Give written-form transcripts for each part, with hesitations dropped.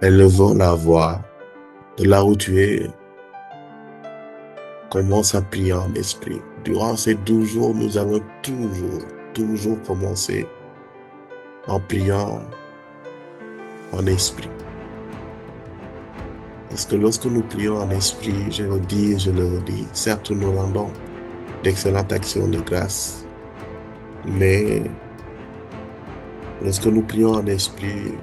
Élevons la voix de là où tu es. Commence à prier en esprit. Durant ces 12 jours, nous allons toujours commencer en priant en esprit. Parce que lorsque nous prions en esprit, je le dis et je le redis, certes nous rendons d'excellentes actions de grâce, mais lorsque nous prions en esprit,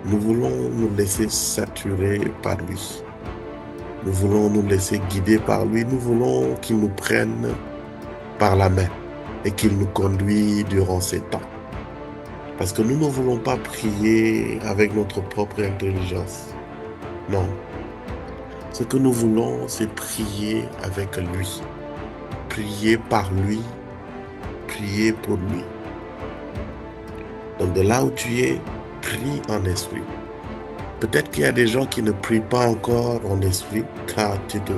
nous voulons nous laisser saturer par lui. Nous voulons nous laisser guider par lui. Nous voulons qu'il nous prenne par la main et qu'il nous conduise durant ces temps. Parce que nous ne voulons pas prier avec notre propre intelligence. Non. Ce que nous voulons, c'est prier avec lui. Prier par lui. Prier pour lui. Donc de là où tu es, prie en esprit. Peut-être qu'il y a des gens qui ne prient pas encore en esprit, car tu te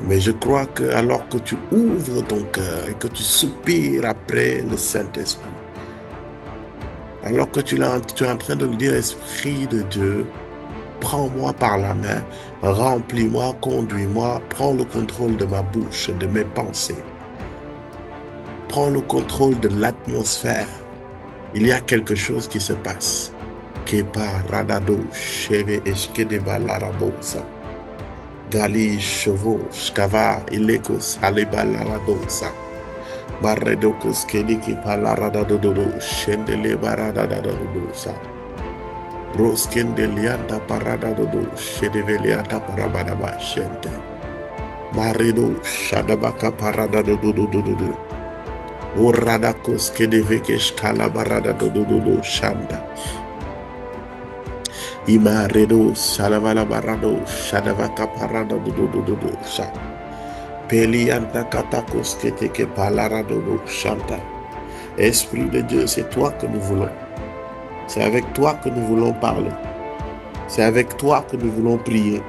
mais je crois que alors que tu ouvres ton cœur et que tu soupires après le Saint-Esprit, alors que tu es en train de lui dire, Esprit de Dieu, prends-moi par la main, remplis-moi, conduis-moi, prends le contrôle de ma bouche, de mes pensées. Prends le contrôle de l'atmosphère. Il y a quelque chose qui se passe. Kepa radado cheve eskedeba larabosa. Gali chevaux, skava, ilekos, aleba laradosa. Barredokos kediki palaradadodo, shendele baradadadosa. Broskendelianta paradadodo, shedevelianta parabadaba shente. Marido, shadabaka paradadododododo. Uradakos kedevekesh kalabaradadododo shanda. Imaredo salavala barado shadavaka parada do sha pelianta katakos keteke palarado do shanta. Esprit de Dieu, c'est toi que nous voulons. C'est avec toi que nous voulons parler. C'est avec toi que nous voulons prier.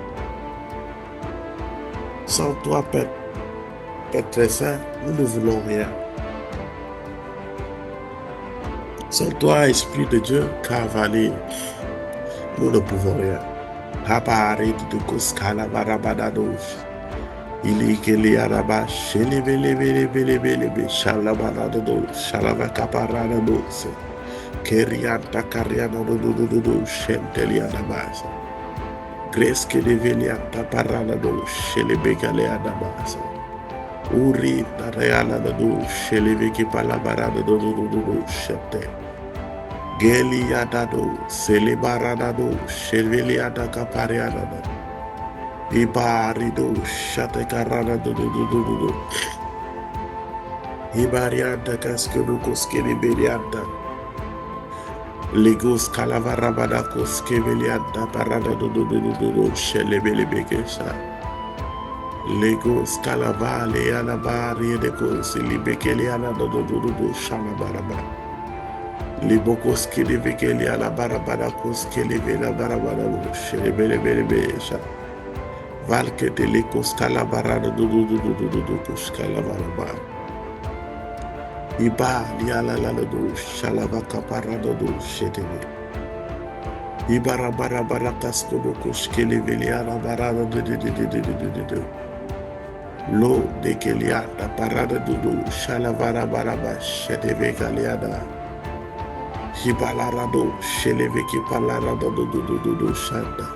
Sans toi, Père très saint, nous ne voulons rien. Sans toi, Esprit de Dieu, cavalier, nous ne pouvons rien. Haparid de Koskala Barabadadosh. Il est que les Arabas, chez les Belebelebelebelebe, Shalabarado, Shalavakaparadados, Kerianta Kariana Dodo, Chentelianabas, Greske de Velianta Paradado, chez les Begaleanabas, Uri, Nareala Dodo, chez les Vekipalabarada Dodo, Chete. Geliadado, Celebaradado, Cheveliada Capariada, Ibarido, Chatecarada do Ibariada Casquerucos Keliberiada, Legos Calavarabadacos Keveliada Parada do Chelebelebekesa, Legos Calavale, Alabari de Cos, Libekeliana do Shalabaraba. Les bocos qui les véqueli à la barabadacos qui les véla barabadalouche, les belebelebécha. Valque de l'écos calabarada do calabaraba. Iba liala la do chalavaka parada do chetele. Ibarabarabaratasco do cosque les vélia la barada de. L'eau de Keliata parada do chalavarabaraba cheteve galeada. Hibalarado, Sheleveki Palarado do Shanda.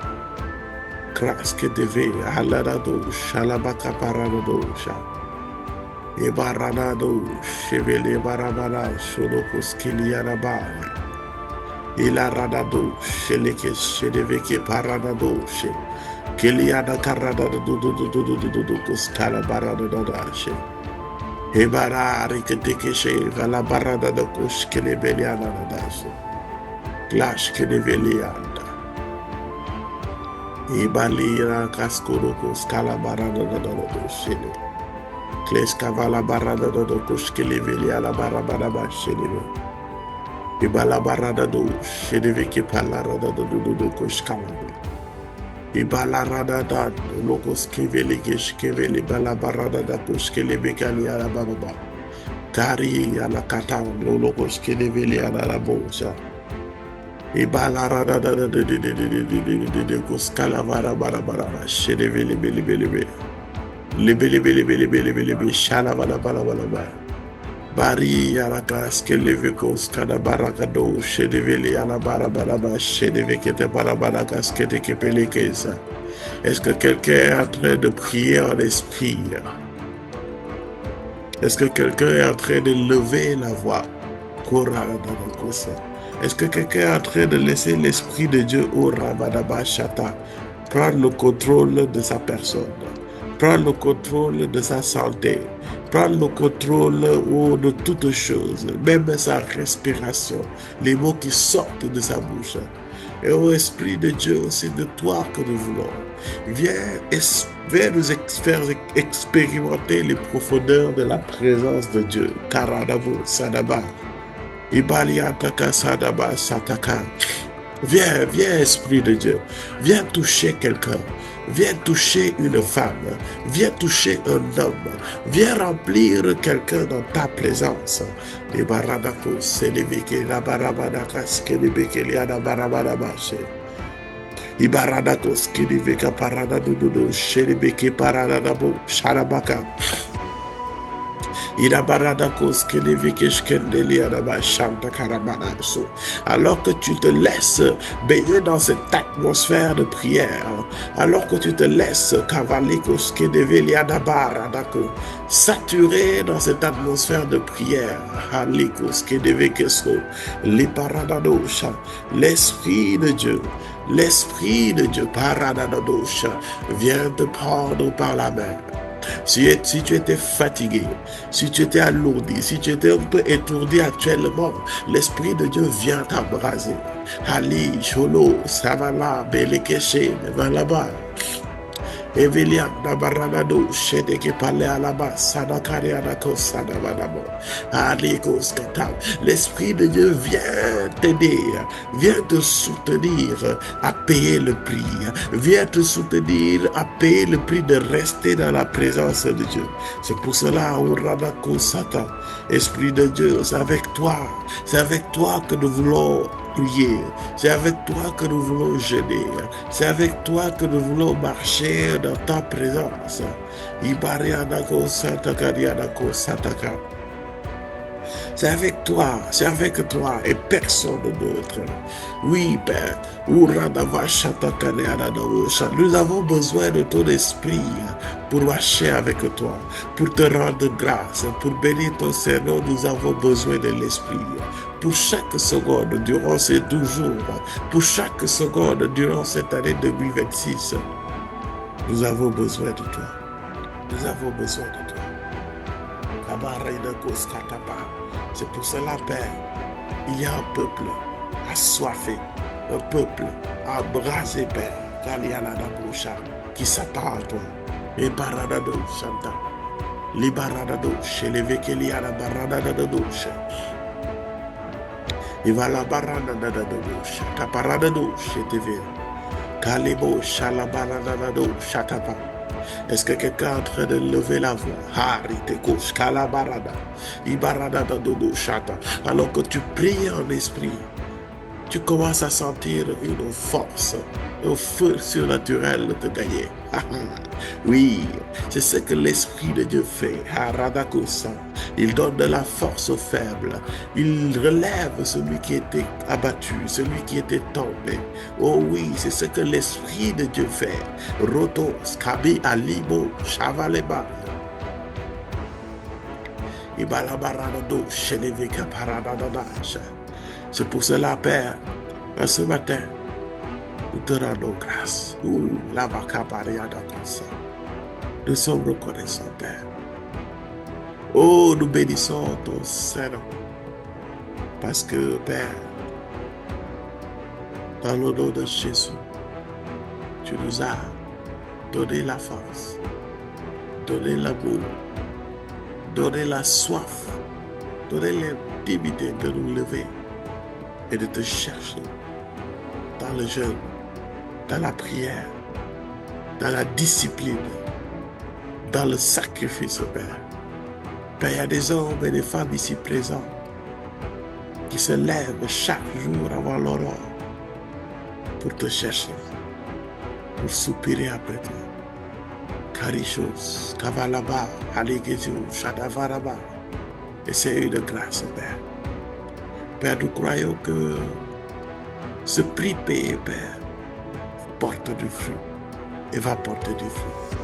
Kraske deve, Alarado, Shalabaka Parado Sha. Ebaranado, Chevele Barabara, Shodokos Kiliaraba. Ilaradado, Sheleke, Shedeveki Paradado, She. Kiliada Carada do Coscala Barado Dashe. Hebara riketeke vala barada da kush kele beliana na daso. Clash kele belianda. Ibalira kaskoro kuskala barada da do shele. Clash kavala barada da do kush kele beliana barabada ba shele. Ibala barada do shele veke palara da do kush kamada. Ibala rada da locos keveli keveli bala barada da kuskele bekali ala baba. Kari ala katan locos keveli ala la bosa. Bari Yarakas Kelevicos Cadabaracado, Chedeveli Alabarabaraba, Chedevekete Barabarakas Ketekepelekesa. Est-ce que quelqu'un est en train de prier en esprit? Est-ce que quelqu'un est en train de lever la voix? Est-ce que quelqu'un est en train de laisser l'Esprit de Dieu au Rabadaba Shata prendre le contrôle de sa personne, prendre le contrôle de sa santé, prendre le contrôle de toutes choses, même sa respiration, les mots qui sortent de sa bouche? Et ô Esprit de Dieu, c'est de toi que nous voulons. Viens nous faire expérimenter les profondeurs de la présence de Dieu. Karadabo Sadaba. Ibaliataka Sadaba Sataka. Viens, Esprit de Dieu. Viens toucher quelqu'un. Viens toucher une femme. Viens toucher un homme. Viens remplir quelqu'un dans ta présence. Ibaradako Selevike Labarabadaka Skelebeke Liana Barabadabashe. Ibaradakos Kiliveka Paradadudu Shelebeke Paradabo Sharabaka. Alors que tu te laisses baigner dans cette atmosphère de prière, alors que tu te laisses saturer dans cette atmosphère de prière, l'Esprit de Dieu, vient te prendre par la main. Si tu étais fatigué, si tu étais alourdi, si tu étais un peu étourdi actuellement, l'Esprit de Dieu vient t'embraser. Ali, Cholo, Savala, Belekeshe, Valaba. Evelian Nabaranado, Shedeke Pale Alaba, Sadakarianako, Sadabanamo, Alikos Katam. L'Esprit de Dieu vient t'aider, vient te soutenir à payer le prix, vient te soutenir à payer le prix de rester dans la présence de Dieu. C'est pour cela, Uradako Satan, Esprit de Dieu, c'est avec toi que nous voulons prier, c'est avec toi que nous voulons jeûner, c'est avec toi que nous voulons marcher dans ta présence. C'est avec toi et personne d'autre. Oui, Père. Nous avons besoin de ton esprit pour marcher avec toi, pour te rendre grâce, pour bénir ton Seigneur. Nous avons besoin de l'esprit. Pour chaque seconde durant ces 12 jours, pour chaque seconde durant cette année 2026, nous avons besoin de toi. Nous avons besoin de toi. C'est pour cela, Père, il y a un peuple assoiffé, un peuple embrasé, Père, qui s'attend à toi. Et Baradado Chanta, Libaradado, chez les Vekeliana Baradado. Il va la barada da douche, ta parada douche, TV. Kalebo, shalabarada chatapa. Est-ce que quelqu'un est en train de lever la voix? Hari te couche, kalabarada, ibarada da dodo chata. Alors que tu pries en esprit, tu commences à sentir une force, un feu surnaturel te gagner. Oui, c'est ce que l'Esprit de Dieu fait. Il donne de la force aux faibles. Il relève celui qui était abattu, celui qui était tombé. Oh oui, c'est ce que l'Esprit de Dieu fait. Roto, Skabi, Alibo, Chavaleba. C'est pour cela, Père, ce matin, nous te rendons grâce. Nous sommes reconnaissants, Père. Oh, nous bénissons ton Seigneur. Parce que, Père, dans le nom de Jésus, tu nous as donné la force, donné l'amour, donné la soif, donné l'intimité de nous lever et de te chercher dans le jeûne, dans la prière, dans la discipline, dans le sacrifice, Père. Père, il y a des hommes et des femmes ici présents qui se lèvent chaque jour avant l'aurore pour te chercher, pour soupirer après toi. Carichos, Kavalaba, Aligézio, Shadavaraba. Et c'est une grâce, Père. Père, nous croyons que ce prix payé, Père, porte du fruit et va porter du fruit.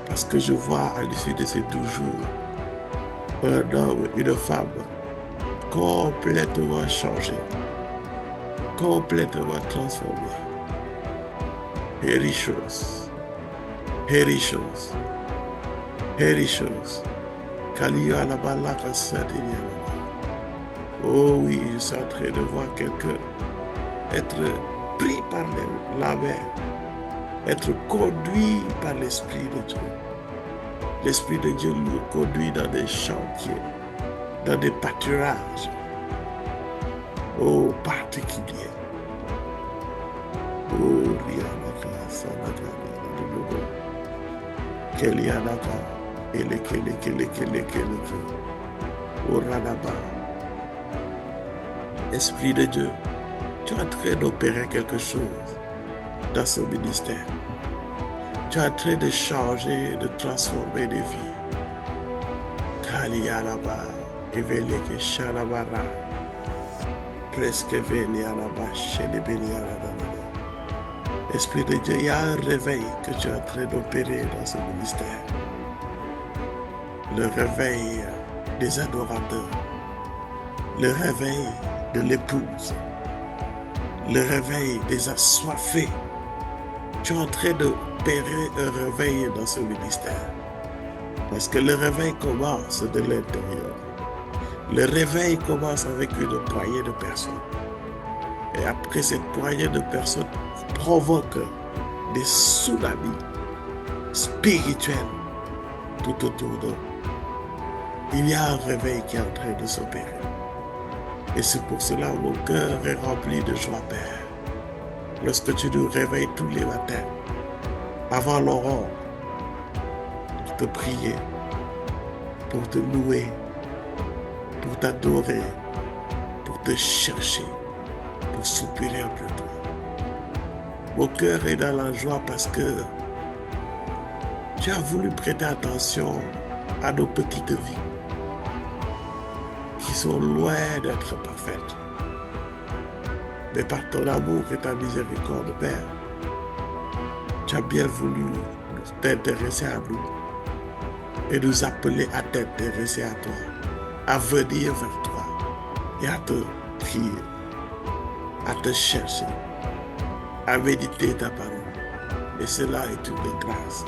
Parce que je vois à l'issue de ces 12 jours un homme, une femme complètement changé, complètement transformé. Hérichos, hérichos, hérichos. Kalia la balaka sadinia. Oh oui, je suis en train de voir quelqu'un être pris par la mer, être conduit par l'Esprit de Dieu. L'Esprit de Dieu nous conduit dans des chantiers, dans des pâturages, oh, particuliers. Oh, Lianaka, Sanaka, Kelianaka, Kele, oh, Radaba. Esprit de Dieu, tu es en train d'opérer quelque chose dans ce ministère. Tu es en train de changer, de transformer des vies. Kaliaraba, Eveleke Sharabara, presque Veniaraba, Chelebeniaraba. Esprit de Dieu, il y a un réveil que tu es en train d'opérer dans ce ministère. Le réveil des adorateurs, le réveil de l'épouse, le réveil des assoiffés. Tu es en train d'opérer un réveil dans ce ministère. Parce que le réveil commence de l'intérieur. Le réveil commence avec une poignée de personnes. Et après, cette poignée de personnes provoque des tsunamis spirituels tout autour d'eux. Il y a un réveil qui est en train de s'opérer. Et c'est pour cela que mon cœur est rempli de joie, Père. Lorsque tu nous réveilles tous les matins, avant l'aurore, pour te prier, pour te louer, pour t'adorer, pour te chercher, pour soupirer après toi. Mon cœur est dans la joie parce que tu as voulu prêter attention à nos petites vies qui sont loin d'être parfaites. Mais par ton amour et ta miséricorde, Père, tu as bien voulu t'intéresser à nous et nous appeler à t'intéresser à toi, à venir vers toi et à te prier, à te chercher, à méditer ta parole. Et cela est une grâce,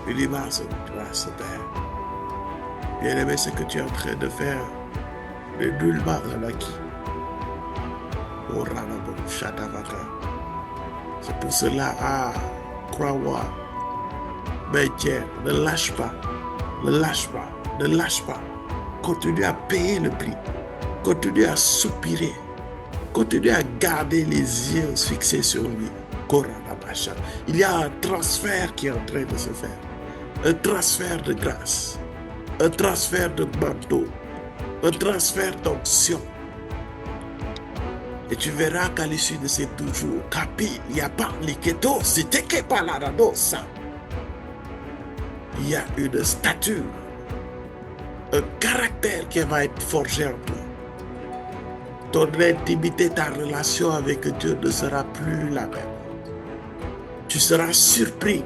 une immense grâce, Père. Bien-aimé, ce que tu es en train de faire, n'est nullement acquis. C'est pour cela, crois-moi, maintiens, ne lâche pas, ne lâche pas, ne lâche pas. Continue à payer le prix, continue à soupirer, continue à garder les yeux fixés sur lui. Il y a un transfert qui est en train de se faire, un transfert de grâce, un transfert de manteau, un transfert d'onction. Et tu verras qu'à l'issue de ces 12 jours, il y a une stature, un caractère qui va être forgé en toi. Ton intimité, ta relation avec Dieu ne sera plus la même. Tu seras surpris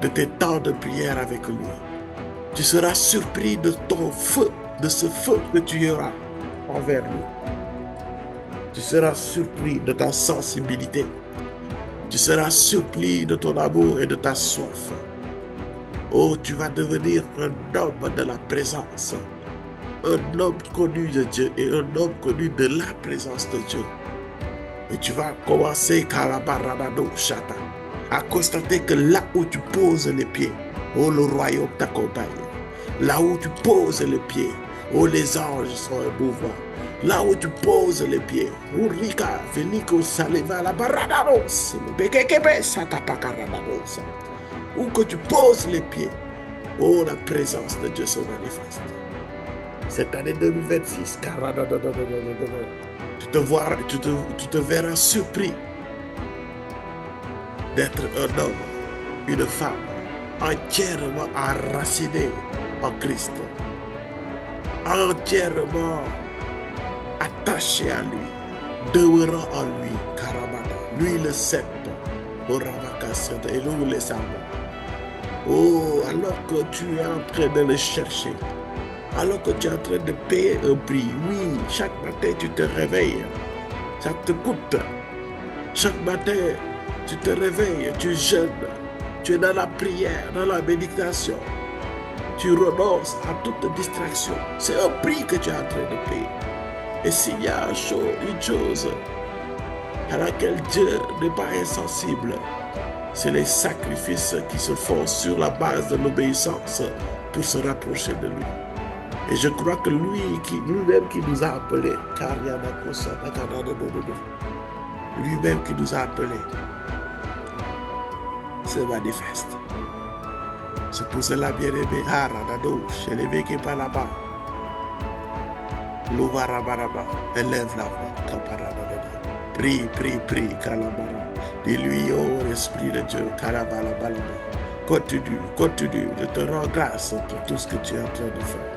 de tes temps de prière avec lui. Tu seras surpris de ton feu, de ce feu que tu auras envers lui. Tu seras surpris de ta sensibilité. Tu seras surpris de ton amour et de ta soif. Oh, tu vas devenir un homme de la présence. Un homme connu de Dieu et un homme connu de la présence de Dieu. Et tu vas commencer à constater que là où tu poses les pieds, oh, le royaume t'accompagne. Là où tu poses les pieds, oh, les anges sont en mouvement. Là où tu poses les pieds, Urika, Velico, Saleva, la Baradaros, où que tu poses les pieds, oh, la présence de Dieu se manifeste. Cette année 2026, Tu te verras surpris d'être un homme, une femme entièrement enraciné en Christ, entièrement attaché à lui, demeurant en lui, Karabada, lui le sceptre, Oravakasada, et nous le savons. Oh, alors que tu es en train de le chercher, alors que tu es en train de payer un prix, oui, chaque matin tu te réveilles, ça te coûte. Chaque matin, tu te réveilles, tu jeûnes, tu es dans la prière, dans la méditation, tu renonces à toute distraction. C'est un prix que tu es en train de payer. Et s'il y a une chose à laquelle Dieu n'est pas insensible, c'est les sacrifices qui se font sur la base de l'obéissance pour se rapprocher de lui. Et je crois que lui-même qui nous a appelés, lui-même qui nous a appelés, se manifeste. C'est pour cela, bien-aimé, chez les mecs qui parlent là-bas, élève la voix, prie, prie, prie, Kalabara. Dis-lui, oh Esprit de Dieu, Kalabala. Continue de te rendre grâce pour tout ce que tu es en train de faire.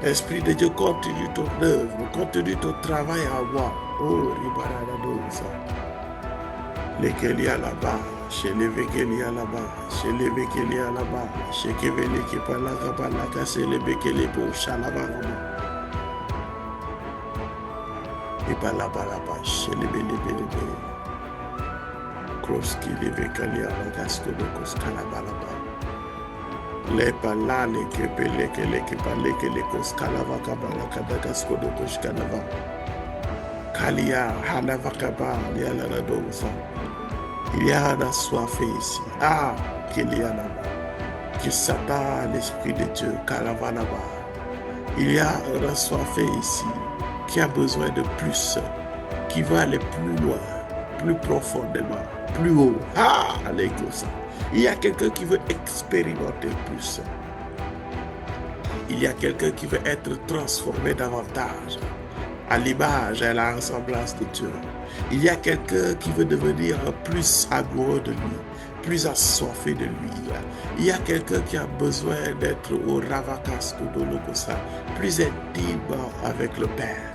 Esprit de Dieu, continue ton œuvre, continue ton travail à moi. Oh, Ribaradadosa. Lesquels là-bas, chez les Vékélia là-bas, chez les Vékélia là-bas, chez Kevele qui parle là-bas, chez les Vékélia pour Chalabara. Et par là-bas, chez les Bélé. Kroski, les Vékélia, la gasque de Koskalaba. Les Pala, les Kepele, les Kepale, les Koskalava, Kabala, Kadagasko de Koshkanava. Kalia, Hanavakaba, Lialaradosa. Il y a un assoiffé ici. Ah, qu'il y a là-bas. Qui s'attend l'Esprit de Dieu, Kalavanaba. Il y a un assoiffé ici qui a besoin de plus, qui va aller plus loin, plus profondément, plus haut. Ah, allez, comme ça. Il y a quelqu'un qui veut expérimenter plus. Il y a quelqu'un qui veut être transformé davantage à l'image et à la ressemblance de Dieu. Il y a quelqu'un qui veut devenir plus amoureux de lui, plus assoiffé de lui. Il y a quelqu'un qui a besoin d'être au Ravakas Kodolokosa, plus intime avec le Père.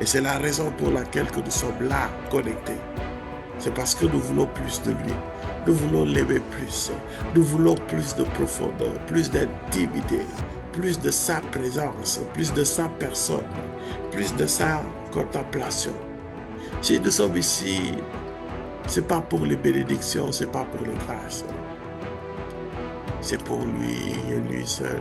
Et c'est la raison pour laquelle que nous sommes là, connectés. C'est parce que nous voulons plus de lui. Nous voulons l'aimer plus. Nous voulons plus de profondeur, plus d'intimité, plus de sa présence, plus de sa personne, plus de sa contemplation. Si nous sommes ici, c'est pas pour les bénédictions, c'est pas pour les grâces. C'est pour lui et lui seul.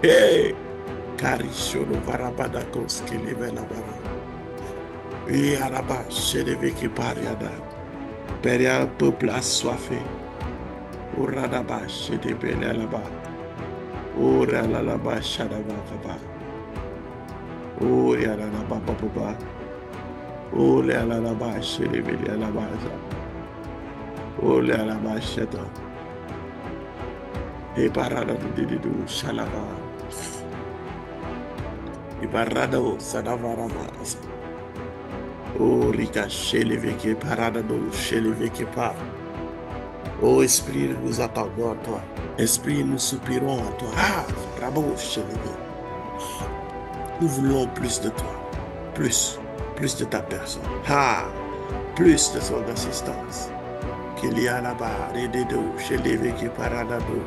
Hey! Karishono varabada koski livela bara. Oui, araba, chez les vécu pariada. Père, un peuple assoiffé. Uradaba, chez des belles là-bas. Uralalaba, shadaba, kaba. Urialaba, papa. Urialaba, chez les belles là-bas. Urialaba, shada. Et parada de Didou, shalaba. Ibarrado Sadavarama. Oh Rika Cheleveke Paradado Cheleveke Par. Oh Esprit, nous attendons à toi. Esprit, nous soupirons à toi. Ah, bravo Cheleveke. Nous voulons plus de toi. Plus de ta personne. Ah, plus de son assistance. Qu'il y a là-bas, Rededo Cheleveke Paradado.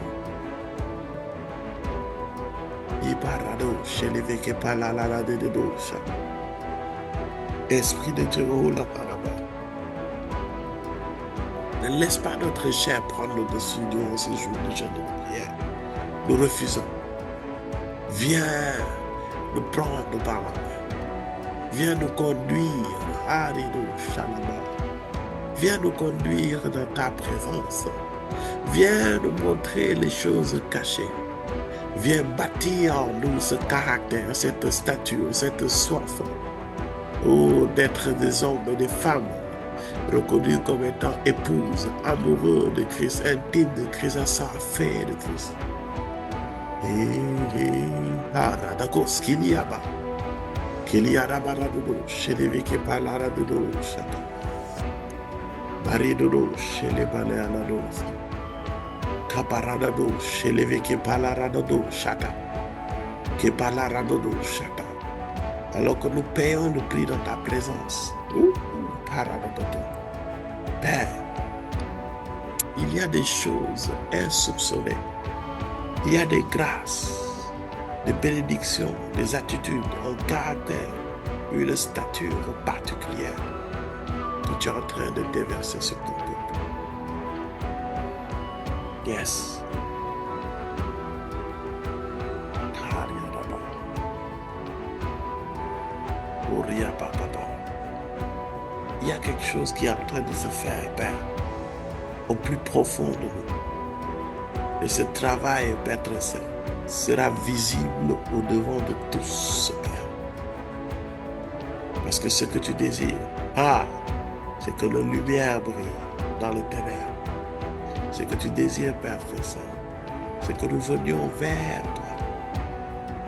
Iparado, Cheleveke Palalala de Dosa. Esprit de Dieu, oh la paraba. Ne laisse pas notre chair prendre le dessus durant ce jour de jeûne de prière. Nous refusons. Viens nous prendre par la main. Viens nous conduire. Arido Shalaba. Viens nous conduire dans ta présence. Viens nous montrer les choses cachées. Viens bâtir en nous ce caractère, cette stature, cette soif. Oh, d'être des hommes et des femmes reconnu comme étant épouse, amoureux de Christ, intime de Christ, à sa fait de Christ. Haradakos Kiliaba. Kiliarabadodo, Shelevike Palaradodo, Shata. Maridodo, Shelebaleanado, Caparadado, Shelevike Palaradado, Shata. Kepalaradodo, Shata. Alors que nous payons le prix dans ta présence. Paradodo. Père, il y a des choses insoupçonnées. Il y a des grâces, des bénédictions, des attitudes, un caractère, une stature particulière que tu es en train de déverser sur ton peuple. Yes. Il y a quelque chose qui est en train de se faire, Père, au plus profond de nous. Et ce travail, Père très saint, sera visible au-devant de tous, Père. Parce que ce que tu désires, c'est que la lumière brille dans les ténèbres. Ce que tu désires, Père très saint, c'est que nous venions vers toi,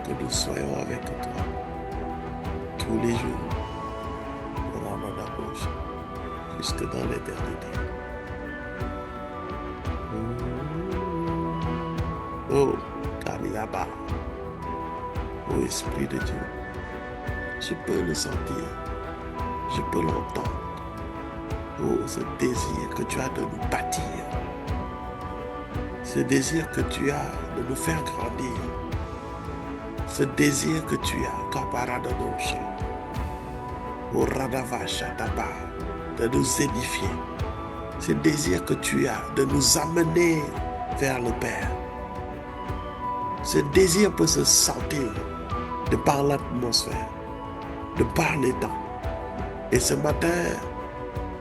que nous soyons avec toi tous les jours, dans mon approche, jusque dans l'éternité. Oh, Kaliaba, oh Esprit de Dieu, je peux le sentir, je peux l'entendre. Oh, ce désir que tu as de nous bâtir, ce désir que tu as de nous faire grandir, ce désir que tu as, Kaparadadosha, oh Radavashataba, de nous édifier, ce désir que tu as de nous amener vers le Père. Ce désir peut se sentir de par l'atmosphère, de par les temps. Et ce matin,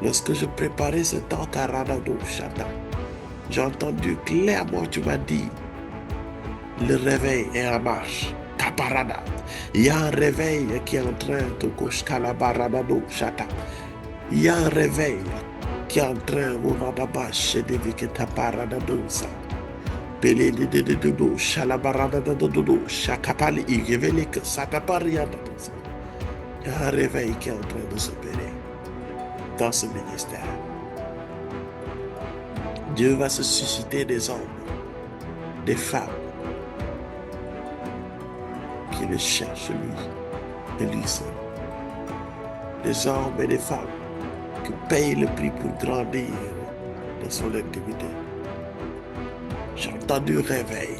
lorsque je préparais ce temps Karadado Shata, j'ai entendu clairement, tu m'as dit, le réveil est en marche. Kaparada. Il y a un réveil qui est en train de Koshkalabaradado Shata. Il y a un réveil qui est en train de Viketaparadadousa. Il y a un réveil qui est en train de s'opérer dans ce ministère. Dieu va se susciter des hommes, des femmes qui le cherchent lui et lui seul. Des hommes et des femmes qui payent le prix pour grandir dans son intimité. J'ai entendu réveil,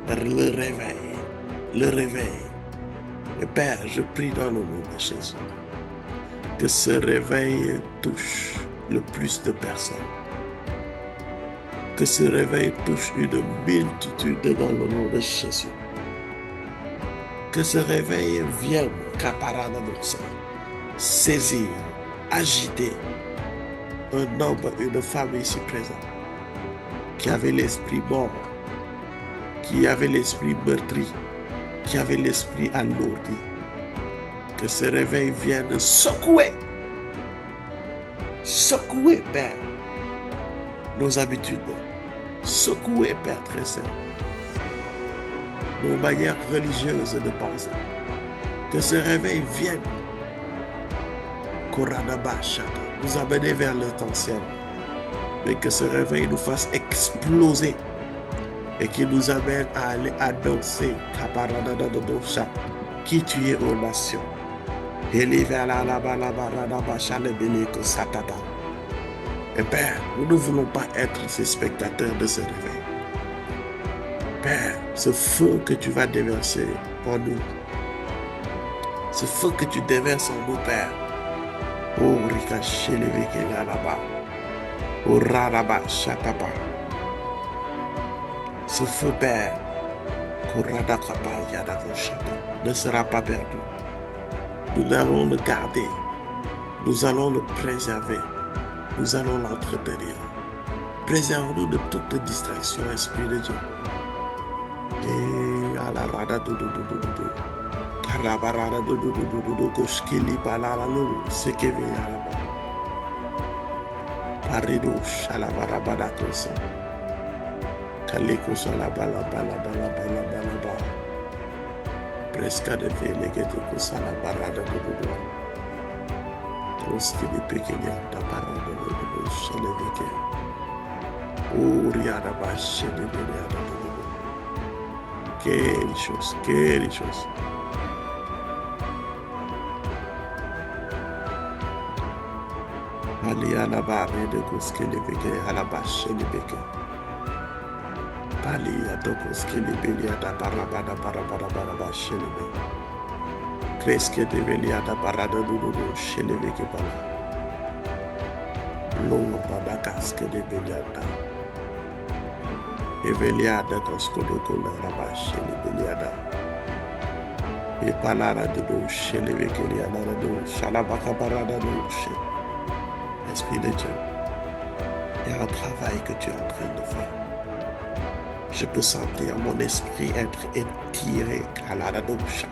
le réveil, le réveil. Et Père, je prie dans le nom de Jésus que ce réveil touche le plus de personnes. Que ce réveil touche une multitude dans le nom de Jésus. Que ce réveil vienne, Kaparadadousa, saisir, agiter un homme, une femme ici présent, qui avait l'esprit mort, qui avait l'esprit meurtri, qui avait l'esprit alourdi. Que ce réveil vienne secouer, Père, nos habitudes, secouer, Père très saint, nos manières religieuses de penser. Que ce réveil vienne, Koranabashaka, nous amener vers l'essentiel. Mais que ce réveil nous fasse exploser et qu'il nous amène à aller annoncer qui tu es aux nations. Et Père, nous ne voulons pas être ces spectateurs de ce réveil. Père, ce feu que tu vas déverser en nous, ce feu que tu déverses en nous, Père, oh Rikasheleveke là-bas. Ce feu, Père, ne sera pas perdu. Nous allons le garder. Nous allons le préserver. Nous allons l'entretenir. Préserve-nous de toute distraction, Esprit de Dieu. Et à la rada do. Karabarada do koshkili balala lo sekeve yalaba. Parido shalabarabada kosa. Kaliko shalabalabalabalabalaba. Presca de velegete kusalabarada dudu. Troski de pequeña tabarada dudu shaleveke. Uriada bache de beliada dudu. Quelle chose, quelle chose. Aliana barre de kuske leveke alabache leveke. Palia dokos kelebelia da barabada barabada shelebe. Kreske de velia da barada dudu shelebe ke bala. Lora da kaske de velia da. Evelia da kosko de kola raba shelebe da. E palara de do shelebe ke lia da do shalabaka barada do she. Esprit de Dieu, il y a un travail que tu es en train de faire. Je peux sentir mon esprit être étiré à la radosha.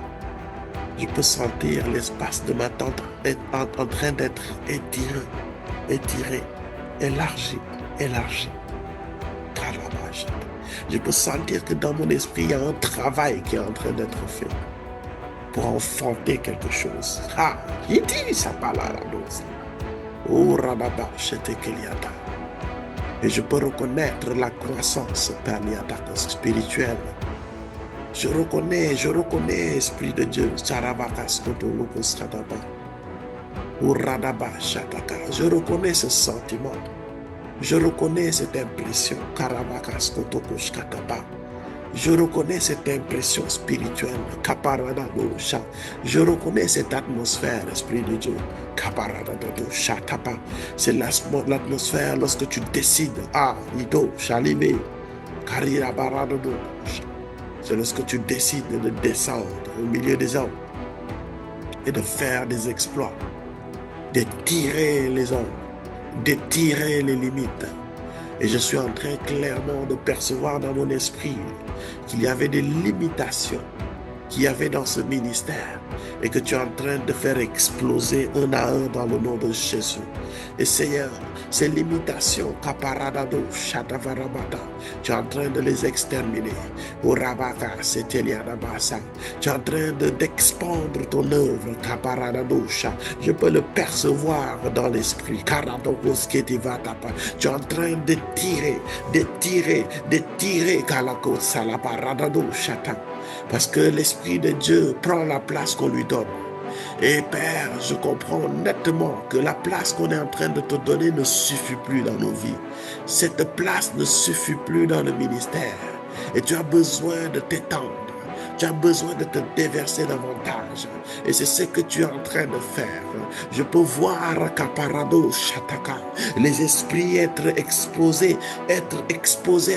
Je peux sentir l'espace de ma tente être en train d'être étiré, élargi. Je peux sentir que dans mon esprit, il y a un travail qui est en train d'être fait pour enfanter quelque chose. Ah, il dit ça par la radosha. Oh, radaba, j'étais keliata. Et je peux reconnaître la croissance spirituelle. Je reconnais, Esprit de Dieu. Je reconnais ce sentiment. Je reconnais cette impression. Je reconnais cette impression spirituelle. Je reconnais cette atmosphère, Esprit de Dieu. C'est l'atmosphère lorsque tu décides. C'est lorsque tu décides de descendre au milieu des hommes et de faire des exploits, d'étirer les hommes, d'étirer les limites. Et je suis en train clairement de percevoir dans mon esprit qu'il y avait des limitations qu'il y avait dans ce ministère et que tu es en train de faire exploser un à un dans le nom de Jésus. Et Seigneur, ces limitations, tu es en train de les exterminer. Tu es en train d'expandre ton œuvre. Je peux le percevoir dans l'esprit. Tu es en train d'étirer. Parce que l'Esprit de Dieu prend la place qu'on lui donne. Et Père, je comprends nettement que la place qu'on est en train de te donner ne suffit plus dans nos vies. Cette place ne suffit plus dans le ministère. Et tu as besoin de t'étendre. Tu as besoin de te déverser davantage. Et c'est ce que tu es en train de faire. Je peux voir les esprits être exposés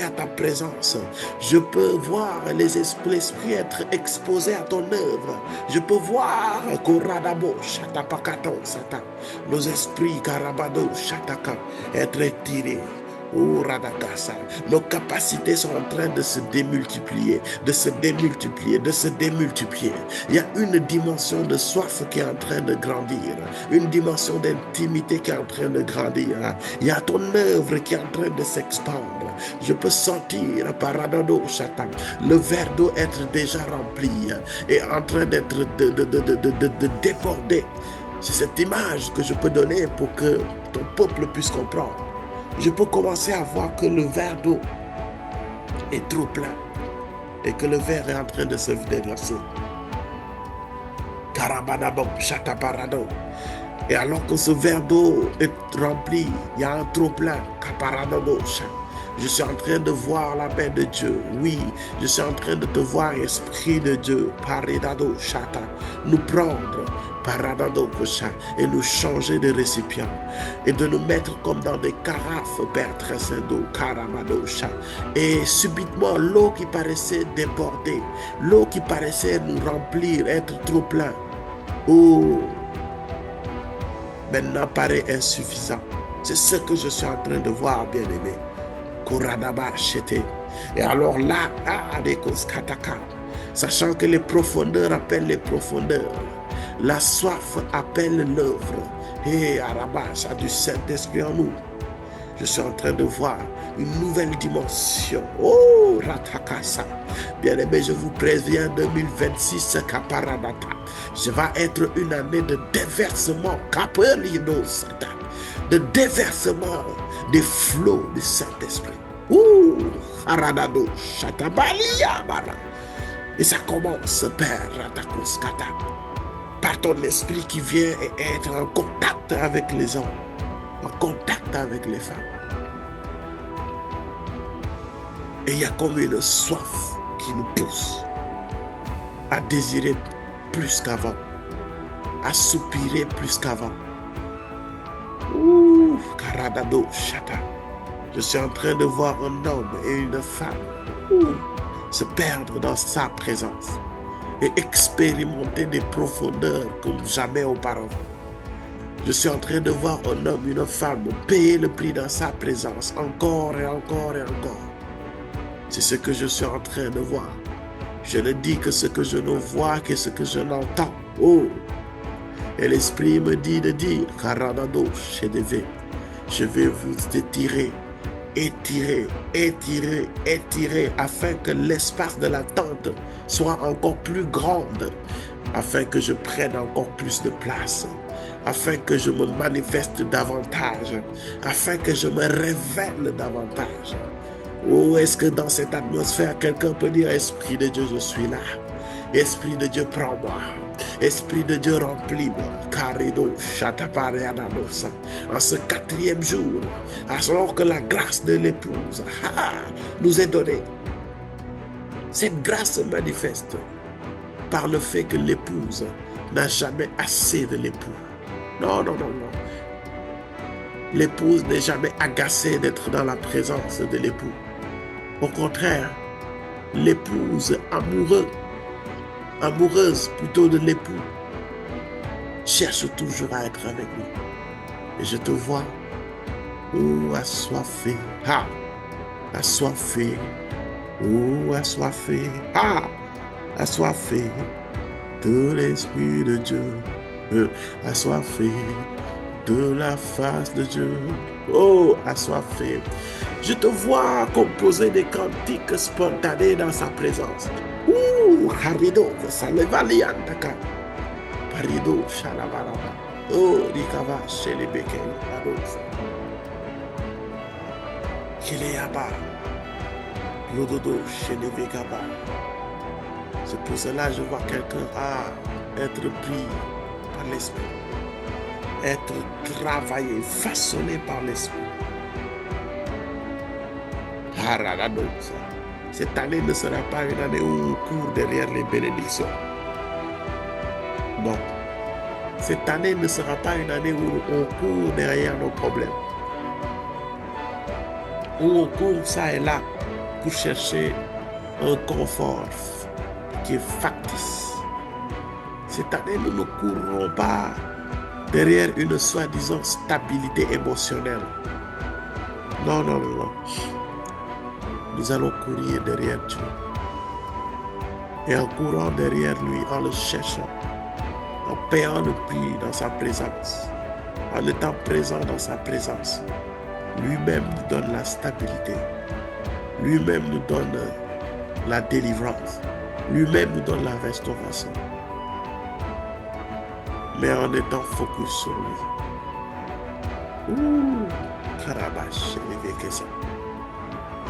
à ta présence. Je peux voir les esprits être exposés à ton œuvre. Je peux voir nos esprits être étirés. Oh, Radakasa, nos capacités sont en train de se démultiplier. Il y a une dimension de soif qui est en train de grandir, une dimension d'intimité qui est en train de grandir. Il y a ton œuvre qui est en train de s'expandre. Je peux sentir, Paradado Satan, le verre d'eau être déjà rempli et en train d'être de déborder. C'est cette image que je peux donner pour que ton peuple puisse comprendre. Je peux commencer à voir que le verre d'eau est trop plein et que le verre est en train de se déverser. Et alors que ce verre d'eau est rempli, il y a un trop plein. Je suis en train de voir la main de Dieu. Oui, je suis en train de te voir, Esprit de Dieu, nous prendre et nous changer de récipient et de nous mettre comme dans des carafes, Père très saint d'eau, et subitement l'eau qui paraissait déborder, l'eau qui paraissait nous remplir, être trop plein, maintenant paraît insuffisant. C'est ce que je suis en train de voir, bien-aimé. Et alors là, sachant que les profondeurs appellent les profondeurs, la soif appelle l'œuvre. Et Arabas a du Saint-Esprit en nous. Je suis en train de voir une nouvelle dimension. Oh, Ratakasa. Bien-aimé, je vous préviens, 2026, Kaparanata. Je vais être une année de déversement, Kapelino Sata, de déversement des flots du Saint-Esprit. Ouh, Haradado, Shatabalia, Bara. Et ça commence, Père Ratakoskata, par ton esprit qui vient et être en contact avec les hommes, en contact avec les femmes. Et il y a comme une soif qui nous pousse à désirer plus qu'avant, à soupirer plus qu'avant. Ouh, Karadado Shata. Je suis en train de voir un homme et une femme se perdre dans sa présence et expérimenter des profondeurs comme jamais auparavant. Je suis en train de voir un homme et une femme payer le prix dans sa présence encore et encore et encore. C'est ce que je suis en train de voir. Je ne dis que ce que je ne vois que ce que je n'entends. Oh! Et l'Esprit me dit de dire, Karadado Shedeve, je vais vous étirer, étirer, étirer, étirer, afin que l'espace de l'attente soit encore plus grande, afin que je prenne encore plus de place, afin que je me manifeste davantage, afin que je me révèle davantage. Ou est-ce que dans cette atmosphère, quelqu'un peut dire, Esprit de Dieu, je suis là. Esprit de Dieu, prends-moi. Esprit de Dieu, remplis-moi. Carido, Chatapareanadosa. En ce 4e jour, alors que la grâce de l'épouse nous est donnée, cette grâce se manifeste par le fait que l'épouse n'a jamais assez de l'époux. Non, non, non, non. L'épouse n'est jamais agacée d'être dans la présence de l'époux. Au contraire, l'épouse amoureuse plutôt de l'époux, cherche toujours à être avec lui. Et je te vois, assoiffé, assoiffé, assoiffé, assoiffé de l'Esprit de Dieu, assoiffé de la face de Dieu, assoiffé. Je te vois composer des cantiques spontanés dans sa présence. Harido, Salevaliantaka, Parido, Shalabaraba, Rikava, Shelebeke, Adosa, Kileaba, Lododo, Shelebekaba. C'est pour cela que je vois quelqu'un être pris par l'Esprit, être travaillé, façonné par l'Esprit. Cette année ne sera pas une année où on court derrière les bénédictions. Non. Cette année ne sera pas une année où on court derrière nos problèmes. Où on court ça et là pour chercher un confort qui est factice. Cette année, nous ne courrons pas derrière une soi-disant stabilité émotionnelle. Non, non, non, non. Nous allons courir derrière Dieu. Et en courant derrière lui, en le cherchant, en payant le prix dans sa présence, en étant présent dans sa présence, lui-même nous donne la stabilité. Lui-même nous donne la délivrance. Lui-même nous donne la restauration. Mais en étant focus sur lui. Karabash, ça.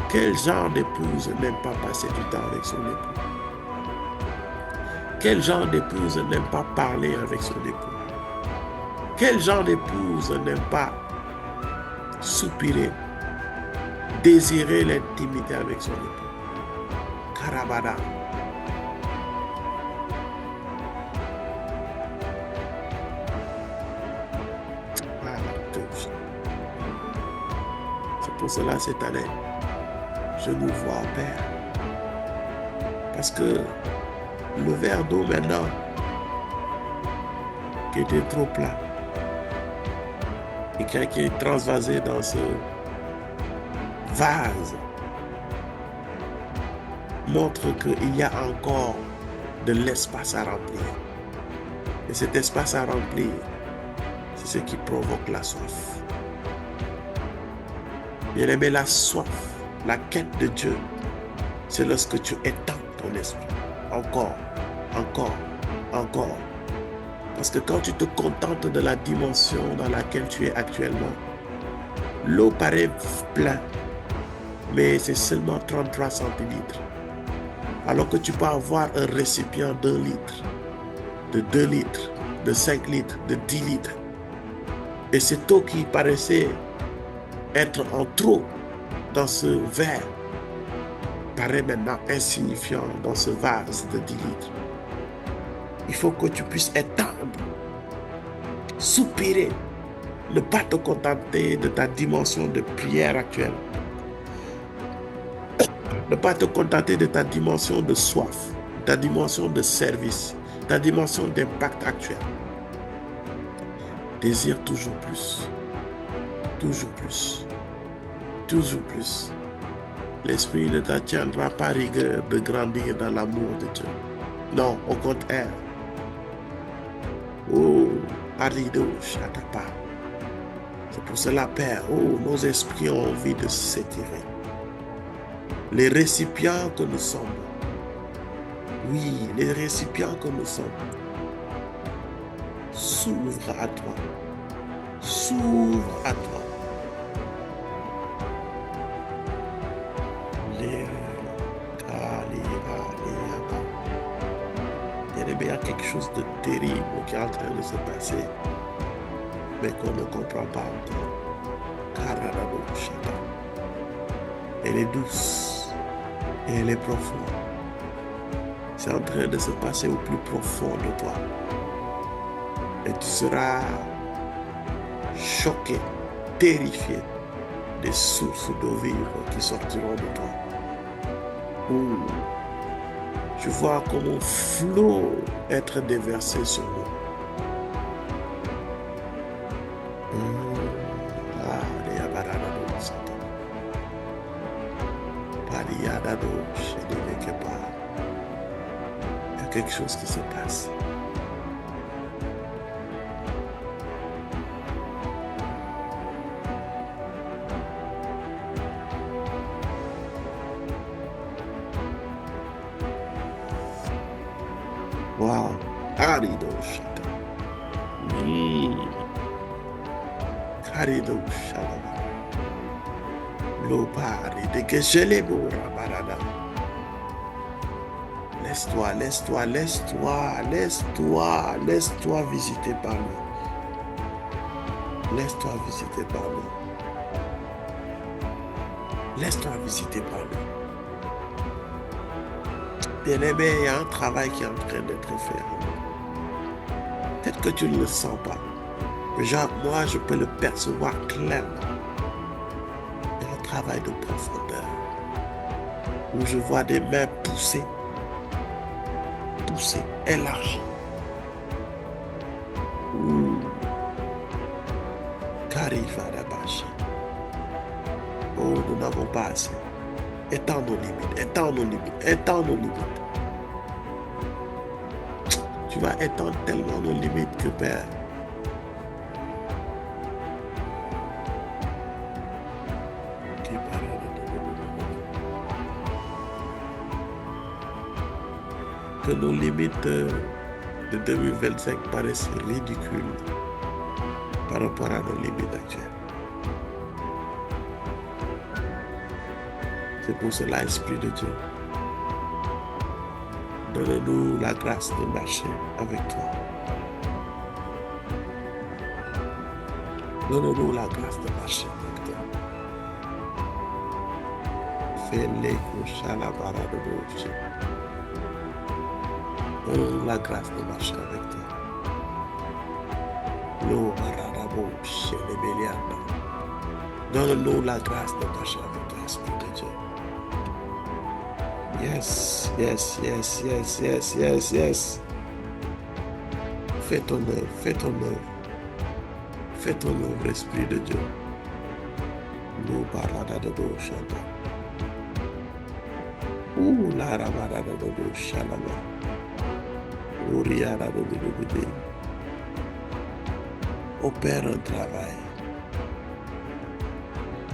Quel genre d'épouse n'aime pas passer du temps avec son époux? Quel genre d'épouse n'aime pas parler avec son époux? Quel genre d'épouse n'aime pas soupirer, désirer l'intimité avec son époux? Karabada. C'est pour cela cette année, je nous vois, Père. Parce que le verre d'eau maintenant, qui était trop plat, et qui est transvasé dans ce vase, montre qu'il y a encore de l'espace à remplir. Et cet espace à remplir, c'est ce qui provoque la soif. Bien-aimé, la soif, la quête de Dieu, c'est lorsque tu étends ton esprit. Encore, encore, encore. Parce que quand tu te contentes de la dimension dans laquelle tu es actuellement, l'eau paraît pleine, mais c'est seulement 33 centilitres. Alors que tu peux avoir un récipient d'1 litre, de 2 litres, de 5 litres, de 10 litres. Et cette eau qui paraissait être en trop dans ce verre paraît maintenant insignifiant dans ce vase de 10 litres. Il faut que tu puisses étendre, soupirer, ne pas te contenter de ta dimension de prière actuelle. Ne pas te contenter de ta dimension de soif, ta dimension de service, ta dimension d'impact actuel. Désire toujours plus, toujours plus, toujours plus. L'esprit ne t'attiendra pas rigueur de grandir dans l'amour de Dieu. Non, au contraire. Oh, Arido, Shatapa. C'est pour cela, Père, oh, nos esprits ont envie de s'étirer. Les récipients que nous sommes, oui, les récipients que nous sommes, s'ouvrent à toi. S'ouvrent à toi. Il y a quelque chose de terrible qui est en train de se passer, mais qu'on ne comprend pas encore. Elle est douce et elle est profonde. C'est en train de se passer au plus profond de toi. Et tu seras choqué, terrifié des sources d'eau vive qui sortiront de toi. Ouh. Je vois comme un flot être déversé sur nous. Il y a quelque chose qui se passe. Wow. Arido Shata. Arido Shata. Lopari de Geshelebo Rabarada. Laisse-toi, laisse-toi, laisse-toi, laisse-toi, laisse-toi visiter par lui. Laisse-toi visiter par lui. Laisse-toi visiter par lui. Bien-aimé, il y a un travail qui est en train d'être fait. Peut-être que tu ne le sens pas. Mais genre, moi, je peux le percevoir clairement. Il y a un travail de profondeur. Où je vois des mains pousser, élargies. Oh, nous n'avons pas assez. Étends nos limites, étends nos limites, étends nos limites. Tu vas étendre tellement nos limites que, Père, que nos limites de 2025 paraissent ridicules par rapport à nos limites actuelles. C'est pour cela, Esprit de Dieu, donne-nous la grâce de marcher avec toi. Donne-nous la grâce de marcher avec toi. Fais-les coucher à la barre de bouche. Donne-nous la grâce de marcher avec toi. L'eau barra bouche, les béliards. Donne-nous la grâce de marcher avec toi, Esprit de Dieu. Yes, yes, yes, yes, yes, yes, yes. Fais ton œuvre, fais ton œuvre. Fais ton œuvre, Esprit de Dieu. Nous parlons de bouche. La rabada de bouche. Ouriara de bébé. Opère un travail.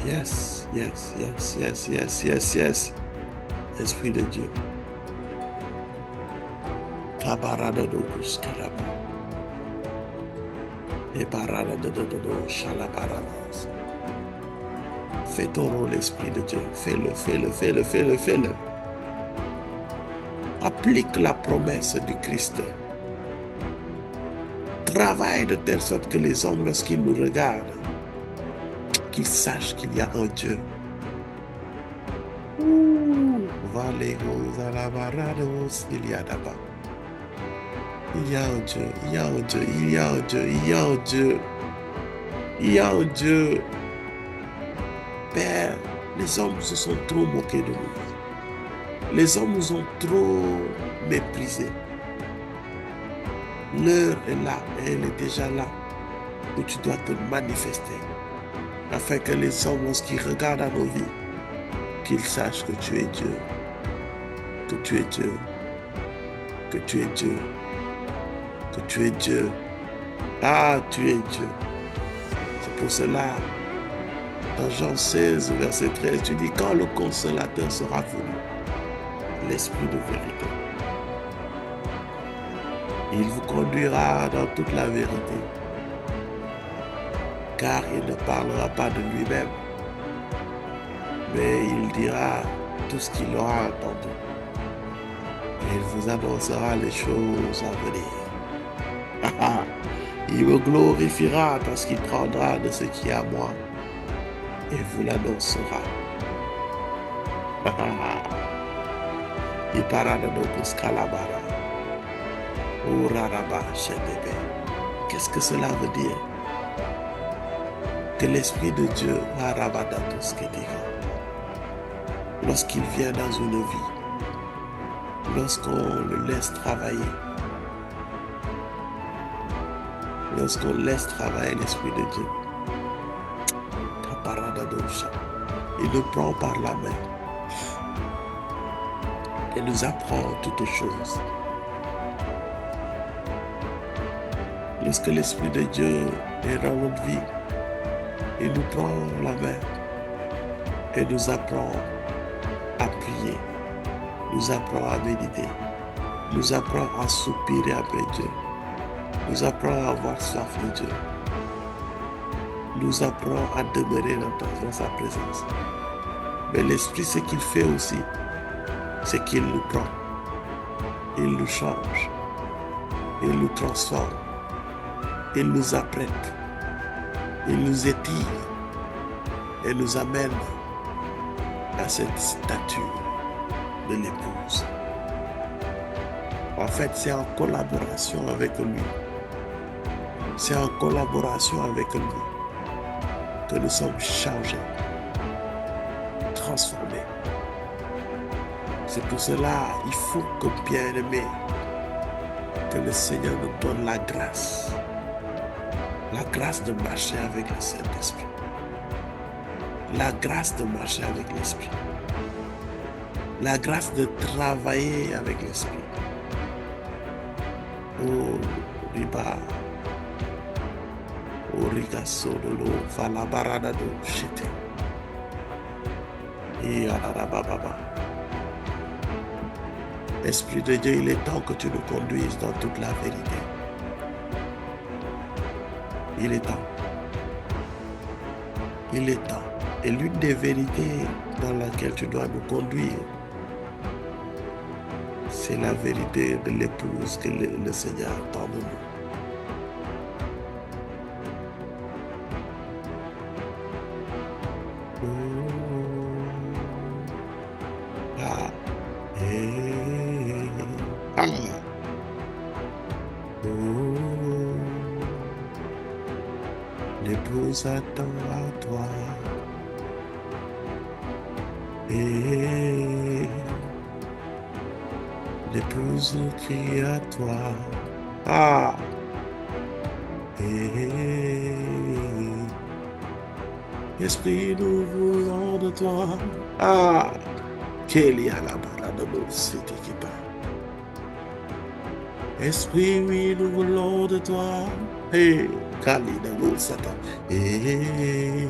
Yes, yes, yes, yes, yes, yes, yes. Esprit de Dieu. Kabarada dokus karaba. Ebarada dododo shalabaradas. Fais ton rôle, Esprit de Dieu. Fais-le, fais-le, fais-le, fais-le, fais-le. Applique la promesse du Christ. Travaille de telle sorte que les hommes, lorsqu'ils nous regardent, qu'ils sachent qu'il y a un Dieu. Il y a là-bas. Il y a un Dieu, il y a un Dieu, il y a un Dieu, il y a un Dieu. Il y a un Dieu. Père, les hommes se sont trop moqués de nous. Les hommes nous ont trop méprisés. L'heure est là, et elle est déjà là, où tu dois te manifester, afin que les hommes, lorsqu'ils regardent à nos vies, qu'ils sachent que tu es Dieu, que tu es Dieu, que tu es Dieu, que tu es Dieu. Ah, tu es Dieu. C'est pour cela, dans Jean 16, verset 13, tu dis, quand le consolateur sera venu, l'Esprit de vérité, il vous conduira dans toute la vérité, car il ne parlera pas de lui-même, mais il dira tout ce qu'il aura entendu. Et il vous annoncera les choses à venir. Il me glorifiera parce qu'il prendra de ce qui est à moi et vous l'annoncera. Il parla de nos scalabara. Qu'est-ce que cela veut dire? Que l'Esprit de Dieu, lorsqu'il vient dans une vie, lorsqu'on le laisse travailler, lorsqu'on laisse travailler l'Esprit de Dieu, il nous prend par la main et nous apprend toutes choses. Lorsque l'Esprit de Dieu est dans notre vie, il nous prend la main et nous apprend à prier, nous apprend à méditer, nous apprend à soupirer après Dieu, nous apprend à avoir soif de Dieu, nous apprend à demeurer dans sa présence. Mais l'Esprit, ce qu'il fait aussi, c'est qu'il nous prend, il nous change, il nous transforme, il nous apprête, il nous étire et nous amène à cette stature de l'épouse. En fait, c'est en collaboration avec lui. C'est en collaboration avec lui que nous sommes changés, transformés. C'est pour cela il faut que, bien-aimé, que le Seigneur nous donne la grâce de marcher avec le Saint-Esprit, la grâce de marcher avec l'Esprit, la grâce de travailler avec l'Esprit. Oh, riba, oh, rigasso de l'eau, va la barada de chete. Et arababa. Esprit de Dieu, il est temps que tu nous conduises dans toute la vérité. Il est temps. Il est temps. Et l'une des vérités dans laquelle tu dois nous conduire, c'est la vérité de l'épouse que le Seigneur attend de nous. L'épouse attend à toi. Et l'épouse crie à toi. Ah! Et Esprit, nous voulons de toi. Ah! Qu'il y a la parade de nos cités qui parle. Esprit, oui, nous voulons de toi. Et Kali de nos Satan. Et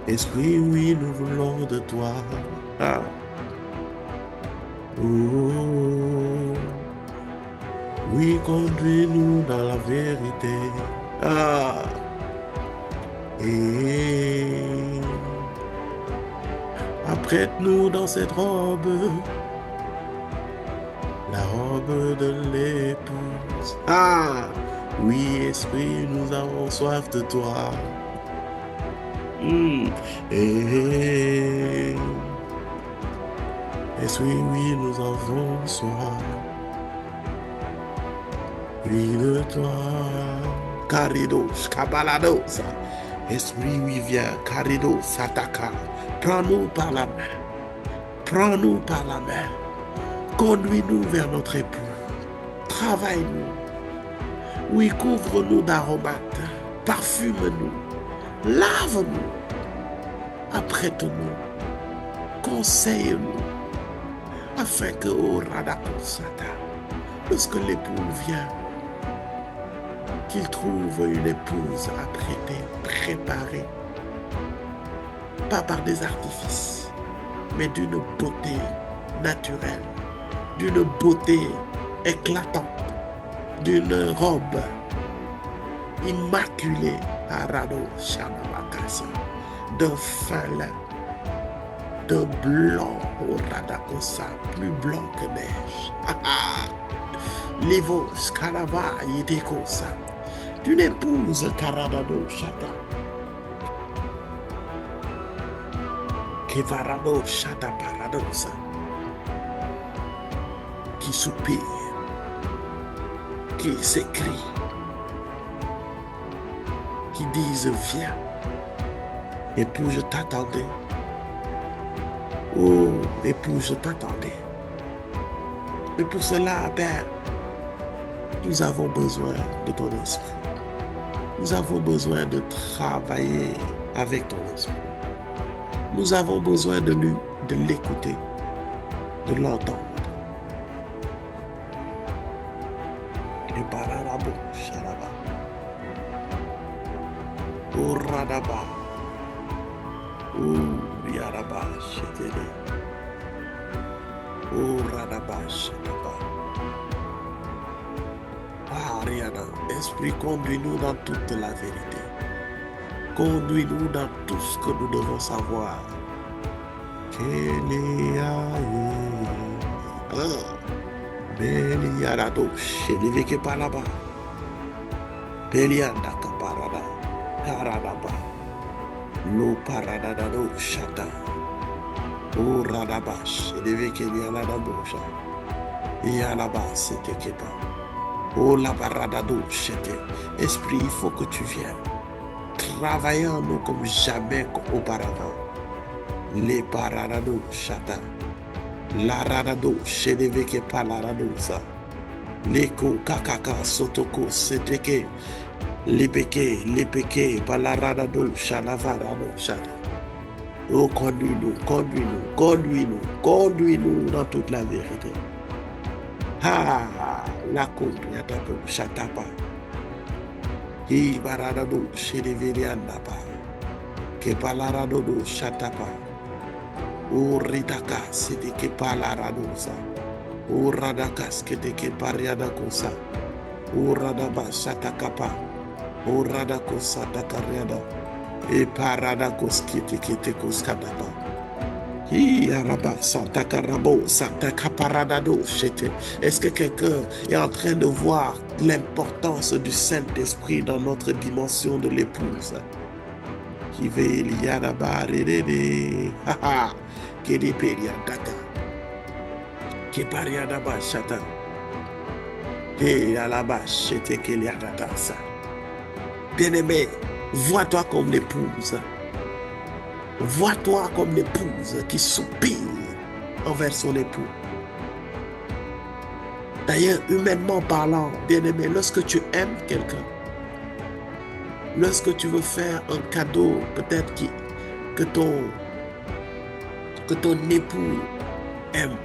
Esprit, oui, nous voulons de toi. Ah. Oh. Oui, conduis-nous dans la vérité. Ah. Et apprête-nous dans cette robe, la robe de l'épouse. Ah. Oui, Esprit, nous avons soif de toi. Et Esprit, oui, nous avons soif. Oui, de toi. Caridos, cabalados. Esprit, oui, viens. Caridos, sataka. Prends-nous par la main. Prends-nous par la main. Conduis-nous vers notre époux. Travaille-nous. Oui, couvre-nous d'aromates. Parfume-nous. Lave-nous. Apprête-nous. Conseille-nous. Afin que, oh Radakosata, lorsque l'époux vient, qu'il trouve une épouse apprêtée, préparée, pas par des artifices, mais d'une beauté naturelle, d'une beauté éclatante, d'une robe immaculée, Arado Shamamakasa, de fin lin, de blanc, au Radakosa, plus blanc que neige. Levo Skalava Yedekosa, d'une épouse Karadado Shata, Kevarado Shata Paradosa, qui soupire, qui s'écrie, qui disent viens, époux je t'attendais. Oh, époux, je t'attendais. Mais pour cela, Père, nous avons besoin de ton esprit. Nous avons besoin de travailler avec ton esprit. Nous avons besoin de l'écouter, de l'entendre. Et pararabo, sharaba. Oh, radaba. Oh, yaraba, shetele. Oh, radaba, shetaba. Ah, Rihanna, Esprit, conduis-nous dans toute la vérité. Conduis-nous dans tout ce que nous devons savoir. Beliarado, Sheliveke Palaba. Belianda Caparada, Paradaba. Lo Paradado Shata. O Radaba, Sheliveke Lialada Bosha. Yalaba, c'était Kepa. Oh la Paradado Shete. Esprit, il faut que tu viennes. Travailler en nous comme jamais auparavant. Les Paradado Shata. La Radado, Sheliveke Palaradosa. Leko kakaka sotoko seteke lepeke palaradado shalavarado shada. Oh, conduis-nous dans toute la vérité. Ah, la conduite à peu chatapa. Qui baradado sheliveriandapa. Que palarado chatapa. Oh, ritaka seteke palaradosa. O radakas keteke pariada kosa. O radaba shatakapa. O radakosa takariada. E paradakos keteke koskadaba. Hi araba satakarabo satakaparadado shete. Est-ce que quelqu'un est en train de voir l'importance du Saint-Esprit dans notre dimension de l'épouse? Qui veut liada baridede. Haha. Kedeperia data. Kepariadaba shata. Et alaba shete keliadata sa. Bien-aimé, vois-toi comme l'épouse. Vois-toi comme l'épouse qui soupire envers son époux. D'ailleurs, humainement parlant, bien-aimé, lorsque tu aimes quelqu'un, lorsque tu veux faire un cadeau, peut-être que ton époux aime,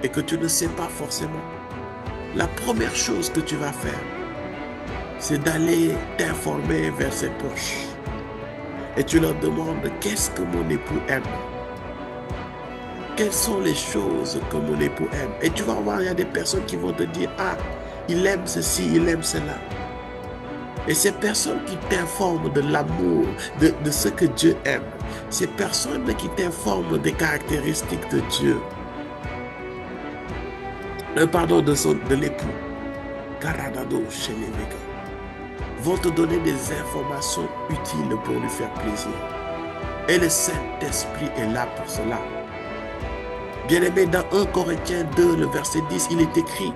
et que tu ne sais pas forcément, la première chose que tu vas faire, c'est d'aller t'informer vers ses poches. Et tu leur demandes, qu'est-ce que mon époux aime? Quelles sont les choses que mon époux aime? Et tu vas voir, il y a des personnes qui vont te dire, ah, il aime ceci, il aime cela. Et ces personnes qui t'informent de l'amour, de ce que Dieu aime, ces personnes qui t'informent des caractéristiques de Dieu, pardon, de l'époux, Karadado chez les Végas, vont te donner des informations utiles pour lui faire plaisir. Et le Saint-Esprit est là pour cela. Bien-aimé, dans 1 Corinthiens 2, le verset 10, il est écrit,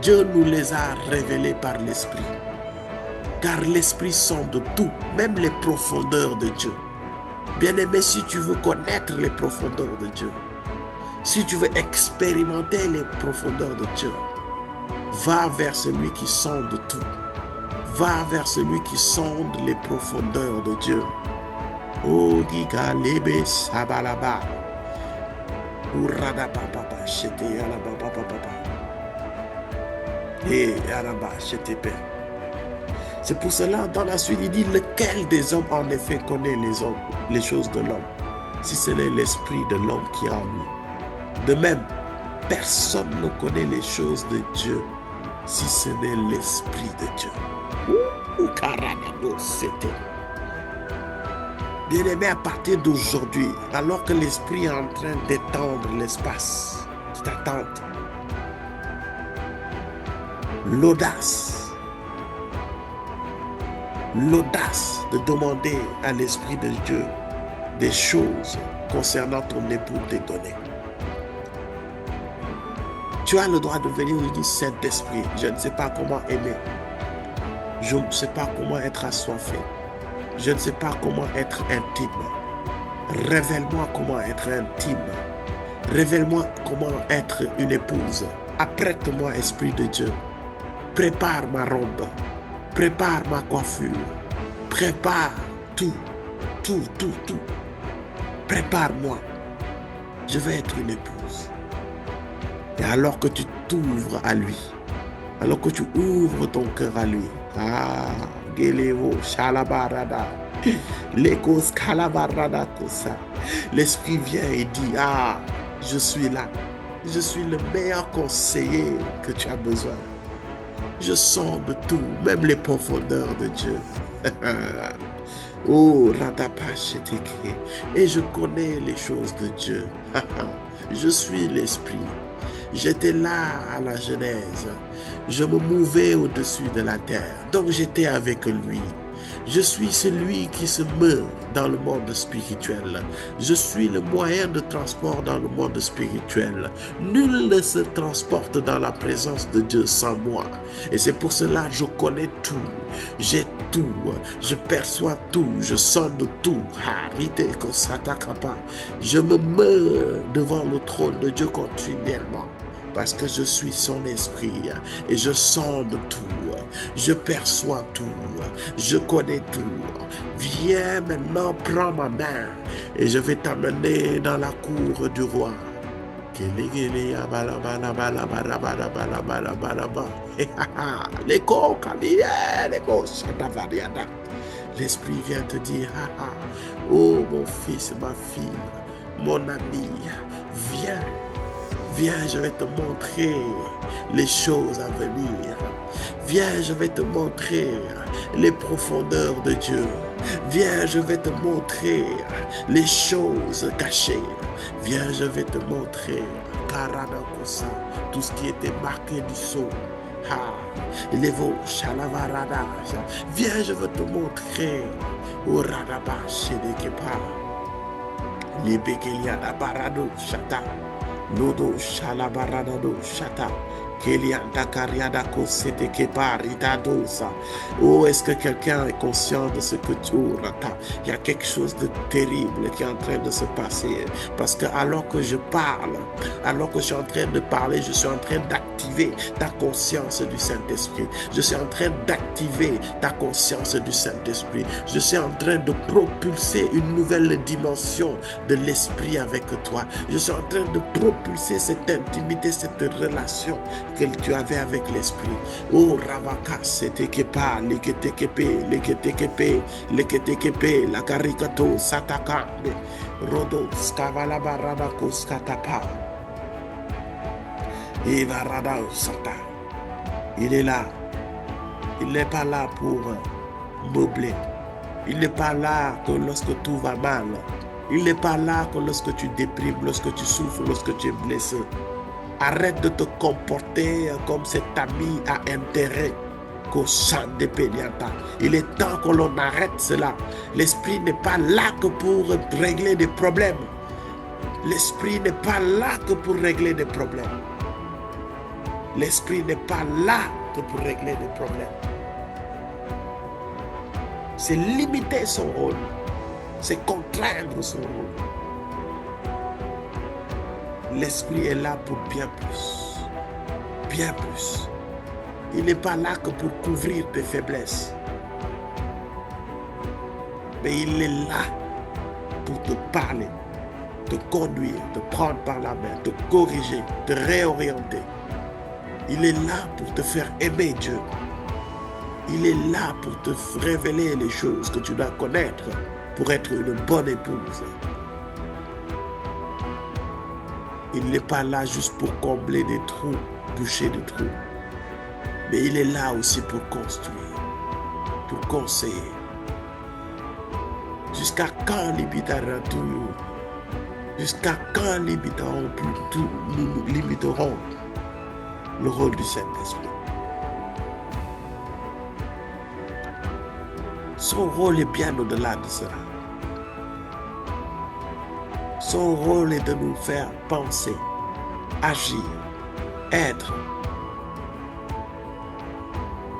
Dieu nous les a révélés par l'Esprit. Car l'Esprit sonde tout, même les profondeurs de Dieu. Bien-aimé, si tu veux connaître les profondeurs de Dieu, si tu veux expérimenter les profondeurs de Dieu, va vers celui qui sonde tout. Va vers celui qui sonde les profondeurs de Dieu. Oh, Giga Lebe Sabalaba. Urada Papa, Chete Alaba Papa. Et Alaba Chete Père. C'est pour cela, dans la suite, il dit, lequel des hommes en effet connaît les choses de l'homme, si ce n'est l'esprit de l'homme qui est en lui. De même, personne ne connaît les choses de Dieu, si ce n'est l'esprit de Dieu. Bien-aimé, à partir d'aujourd'hui, alors que l'esprit est en train d'étendre l'espace qui t'attend, l'audace de demander à l'Esprit de Dieu des choses concernant ton époux t'est donnée. Tu as le droit de venir lui dire, Saint-Esprit, je ne sais pas comment aimer. Je ne sais pas comment être assoiffé. Je ne sais pas comment être intime. Révèle-moi comment être intime. Révèle-moi comment être une épouse. Apprête-moi, Esprit de Dieu. Prépare ma robe. Prépare ma coiffure. Prépare tout. Prépare-moi. Je vais être une épouse. Et alors que tu t'ouvres à lui, alors que tu ouvres ton cœur à lui, ah, Gelevo, Shalabarada, Lekos Kalabarada, Kosa, l'esprit vient et dit, ah, je suis là. Je suis le meilleur conseiller que tu as besoin. Je sonde tout, même les profondeurs de Dieu. Oh, Radapash est écrit. Et je connais les choses de Dieu. Je suis l'esprit. J'étais là à la Genèse. Je me mouvais au-dessus de la terre. Donc j'étais avec lui. Je suis celui qui se meurt dans le monde spirituel. Je suis le moyen de transport dans le monde spirituel. Nul ne se transporte dans la présence de Dieu sans moi. Et c'est pour cela que je connais tout. J'ai tout. Je perçois tout. Je sonde tout. Je me meurs devant le trône de Dieu continuellement. Parce que je suis son esprit et je sonde tout, je perçois tout, je connais tout. Viens maintenant, prends ma main et je vais t'amener dans la cour du roi. L'esprit vient te dire, oh mon fils, ma fille, mon ami, viens. Viens, je vais te montrer les choses à venir. Viens, je vais te montrer les profondeurs de Dieu. Viens, je vais te montrer les choses cachées. Viens, je vais te montrer tout ce qui était marqué du sceau. Viens, je vais te montrer. Nodo Shalabaradado Shata Kelianda Kariada Kosete Keparita Dosa. Oh, est-ce que quelqu'un est conscient de ce que tu ratas? Il y a quelque chose de terrible qui est en train de se passer. Parce que alors que je parle, alors que je suis en train de parler, je suis en train d'activer ta conscience du Saint-Esprit. Je suis en train d'activer ta conscience du Saint-Esprit. Je suis en train de propulser une nouvelle dimension de l'Esprit avec toi. Je suis en train de propulser cette intimité, cette relation que tu avais avec l'esprit. Oh, Ravaka, c'était kepa, leketekepe, la karikato, sataka, rodo, skavalaba, radako, skatapa, evarada, sata. Il est là. Il n'est pas là pour meubler. Il n'est pas là que lorsque tout va mal. Il n'est pas là que lorsque tu déprimes, lorsque tu souffres, lorsque tu es blessé. Arrête de te comporter comme cet ami à intérêt qu'au sang de Péniata. Il est temps que l'on arrête cela. L'esprit n'est pas là que pour régler des problèmes. L'esprit n'est pas là que pour régler des problèmes. L'esprit n'est pas là que pour régler des problèmes. C'est limiter son rôle. C'est contraindre son rôle. L'esprit est là pour bien plus. Bien plus. Il n'est pas là que pour couvrir tes faiblesses. Mais il est là pour te parler, te conduire, te prendre par la main, te corriger, te réorienter. Il est là pour te faire aimer Dieu. Il est là pour te révéler les choses que tu dois connaître pour être une bonne épouse. Il n'est pas là juste pour combler des trous, boucher des trous. Mais il est là aussi pour construire, pour conseiller. Jusqu'à quand limiteront tout? Jusqu'à quand limiteront le rôle du Saint-Esprit? Son rôle est bien au-delà de cela. Son rôle est de nous faire penser, agir, être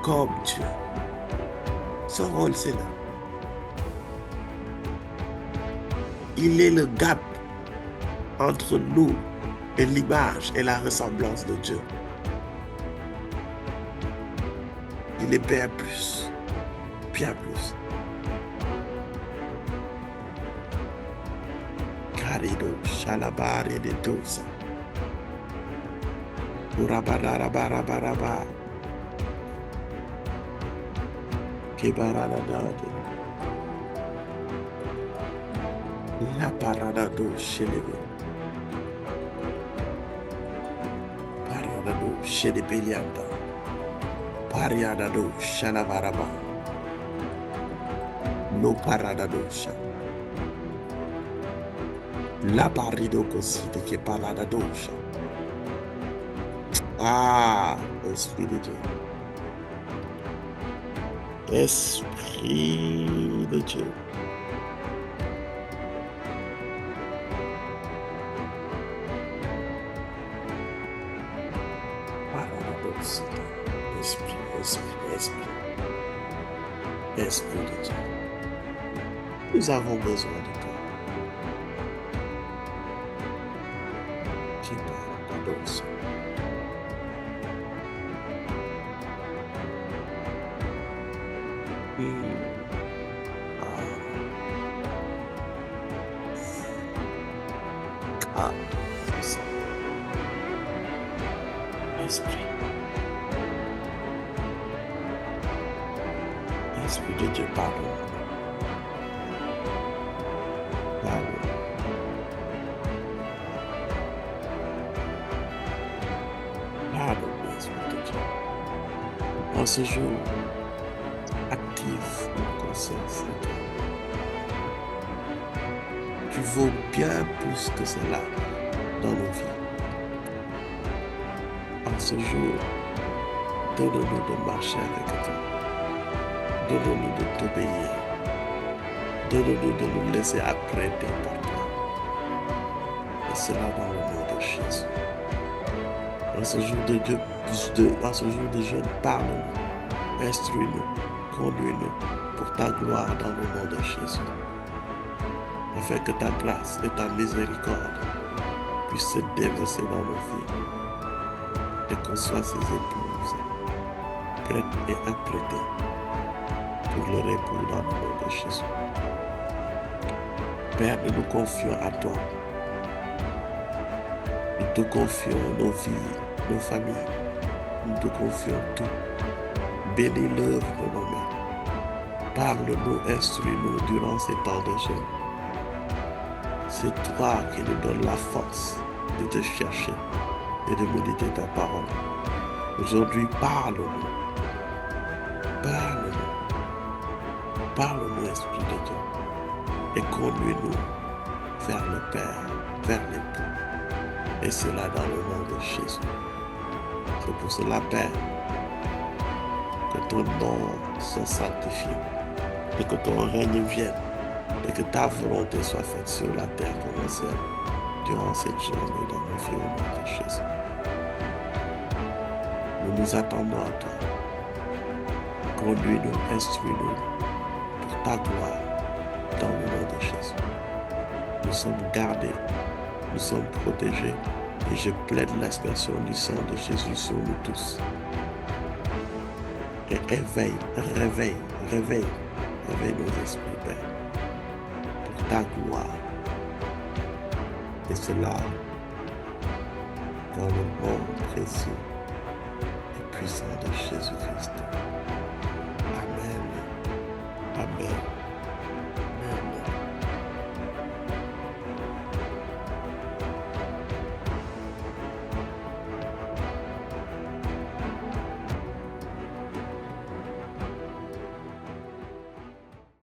comme Dieu. Son rôle, c'est là. Il est le gap entre nous et l'image et la ressemblance de Dieu. Il est bien plus. Bien plus. Carido, Shalabari de Dosa. Urabarabarabarabar. Kebaranadade. La paradado Shelebe. Paradado Shelebelianda. Pariadado Shalabaraba. No paradadosha. La parido così che paradadosha. Ah, Esprit de Dieu. Esprit de Dieu. Paradadosha. Esprit, esprit, esprit. Esprit de Dieu. Nous avons besoin de toi. Qui paradadosha. Ah, c'est ça. Esprit. Esprit de Dieu, pardonne. Pardonne. Pardonne, Esprit de Dieu. En ce jour, active notre conscience. Tu vaux bien plus que cela dans nos vies. En ce jour, donne-nous de marcher avec toi. Donne-nous de t'obéir. Donne-nous de nous laisser apprêter par toi. Et cela dans le nom de Jésus. En ce jour de Dieu, en ce jour de jeûne, parle-nous, instruis-nous, conduis-nous pour ta gloire dans le nom de Jésus. Afin que ta grâce et ta miséricorde puissent se déverser dans nos vies. Et qu'on soit ses épouses, prêtes et apprêtées pour le repos dans le nom de Jésus. Père, nous nous confions à toi. Nous te confions nos vies, nos familles, Nous te confions tout. Bénis l'œuvre de nos mains. Parle-nous, instruis-nous durant ces temps de jeûne. C'est toi qui nous donnes la force de te chercher et de méditer ta parole. Aujourd'hui, parle-nous. Parle-nous. Parle-nous, Esprit de Dieu. Et conduis-nous vers le Père, vers l'époux. Et cela dans le nom de Jésus. C'est pour cela, Père, que ton nom soit sanctifié. Et que ton règne vienne. Et que ta volonté soit faite sur la terre comme au ciel. Durant cette journée dans nos vies au nom de Jésus. Nous nous attendons à toi. Conduis-nous, instruis-nous pour ta gloire dans le nom de Jésus. Nous sommes gardés, nous sommes protégés et je plaide l'aspersion du sang de Jésus sur nous tous. Et réveille nos esprits, Père, pour ta gloire. Et cela dans le nom précieux et puissant de Jésus-Christ. Amen. Amen.